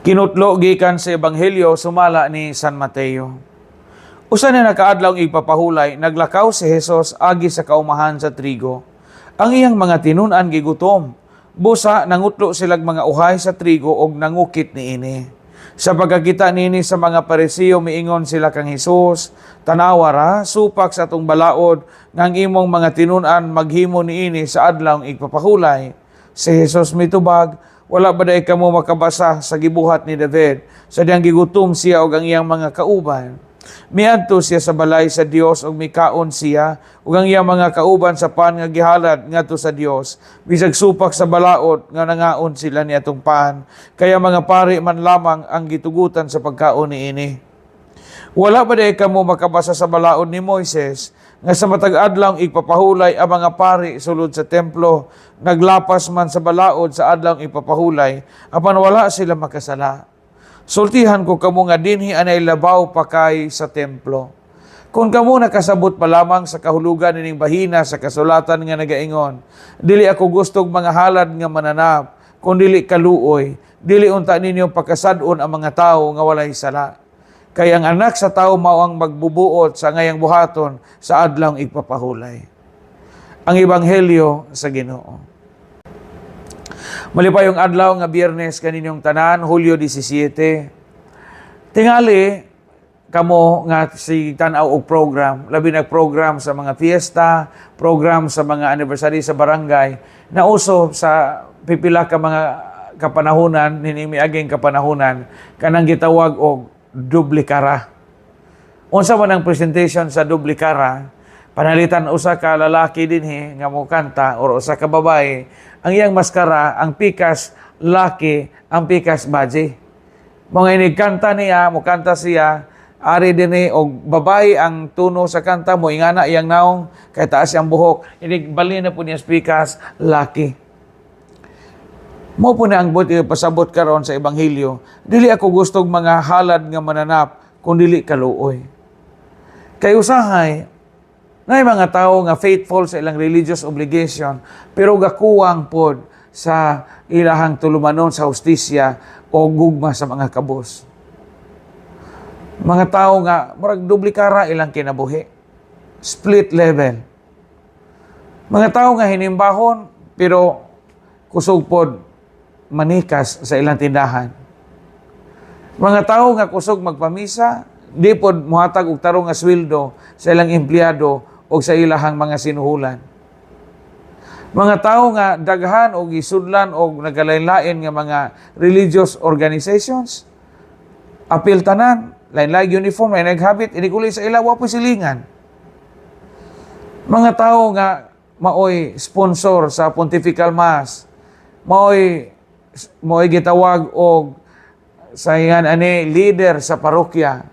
Kinutlo gikan sa Ebanghelyo sumala ni San Mateo. Usa na nakaadlaw igpapahulay, naglakaw si Jesus agi sa kaumahan sa trigo. Ang iyang mga tinun-an gigutom. Busa nangutlo silag mga uhay sa trigo og nangukit niini. Sa pagkakita nini sa mga Pariseo miingon sila kang Jesus, "Tanawa ra, supak sa atong balaod ngang imong mga tinun-an maghimo niini sa adlaw igpapahulay." Si Jesus mitubag, "Wala ba day kamo makabasa sa gibuhat ni David, sa diyang gigutom siya og ang iyang mga kauban? Miadto siya sa balay sa Dios og mikaon siya ug ang iyang mga kauban sa pan nga gihalad ngadto sa Dios. Bisag supak sa balaod nga nangaon sila ni atong pan, kaya mga pari man lamang ang gitugutan sa pagkaon niini. Wala ba day kamo makabasa sa balaod ni Moises nga sa matag adlaw igpapahulay ang mga pari sulod sa templo, naglapas man sa balaod sa adlaw ipapahulay, apan wala sila makasala. Sultihan ko kamo nga dinhi anay labaw pa kay sa templo. Kung kamo nakasabot pa lamang sa kahulugan nining bahina sa kasulatan nga nagaingon, dili ako gustog mga halad nga mananap, kung dili kaluoy, dili unta ninyo pagkasad-on ang mga tao nga walay sala. Kay ang anak sa tao mao ang magbubuot sa ngayang buhaton sa adlaw igpapahulay." Ang Ebanghelyo sa Ginoo. Malipay yung adlaw nga Biyernes kaninyong tanan, Hulyo 17. Tingali kamo nga si tanaw og program, labi na program sa mga fiesta, program sa mga anniversary sa barangay, na uso sa pipila ka mga kapanahunan, ninimiaging kapanahunan, kanang gitawag og dublikara. Unsa man ang presentation sa dublikara, panalitan usa ka lalaki dinhi nga mo kanta or usa ka babae, ang iyang maskara, ang pikas laki, ang pikas baji. Mga inig kanta niya, mo kanta siya, ari dinhi og babae ang tuno sa kanta mo, ingana iyang naong kay taas iyang buhok, inig bali na po niya pikas laki. Mo po na ang buti pasabot karon sa Ebanghelyo, dili ako gustog mga halad nga mananap, kung dili kaluoy. Kay usahay, na mga tao nga faithful sa ilang religious obligation, pero gakuwang pod sa ilahang tulumanon sa hustisya o gugma sa mga kabos. Mga tao nga, murag dublikara ilang kinabuhi. Split level. Mga tao nga hinimbahon, pero kusog pod manikas sa ilang tindahan. Mga tao nga kusog magpamisa, di pod muhatag og tarong nga sweldo sa ilang empleyado o sa ilahang mga sinuhulan. Mga tao nga daghan o gisudlan o nagalaylain nga mga religious organizations, apil tanan, lain-lain uniform, lain naghabit, inikuli sa ilaw, wapo silingan. Mga tao nga maoy sponsor sa Pontifical Mass, maoy gitawag og sa yan ani leader sa parokya,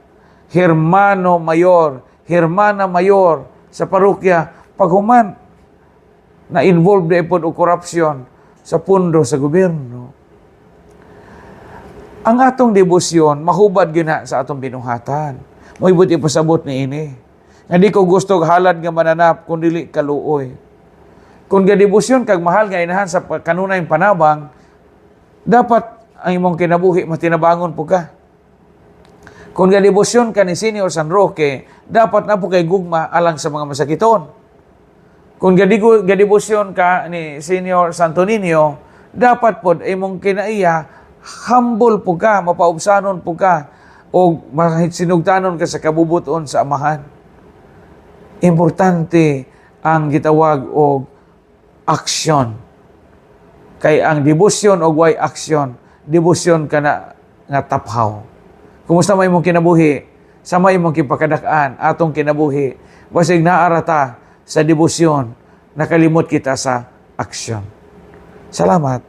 hermano mayor, hermana mayor sa parokya, paghuman na involved na ipod o korupsyon sa pundo sa gobyerno. Ang atong debosyon, mahubad gina sa atong binuhatan. Mo'y buti pasabot ni ini. Nga di ko gusto halad nga mananap, kung dili kaluoy. Kung gadebosyon kag mahal nga inahan sa kanunay panabang, dapat ang imong kinabuhi matinabangon po ka. Kung gadebosyon ka ni Senior San Roque, dapat na po kay gugma alang sa mga masakiton. Kung gadebosyon ka ni Senior Santo Niño, dapat po imong kinaiya, humble po ka, mapaubsanon po ka, o sinugtanon ka sa kabubuton sa amahan. Importante ang gitawag og aksyon. Kay ang debosyon o way aksyon, debosyon ka na nga taphaw. Kumusta may mong kinabuhi? Sa may mong kipakadakán, atong kinabuhi. Basig naarata sa debosyon, nakalimot kita sa aksyon. Salamat.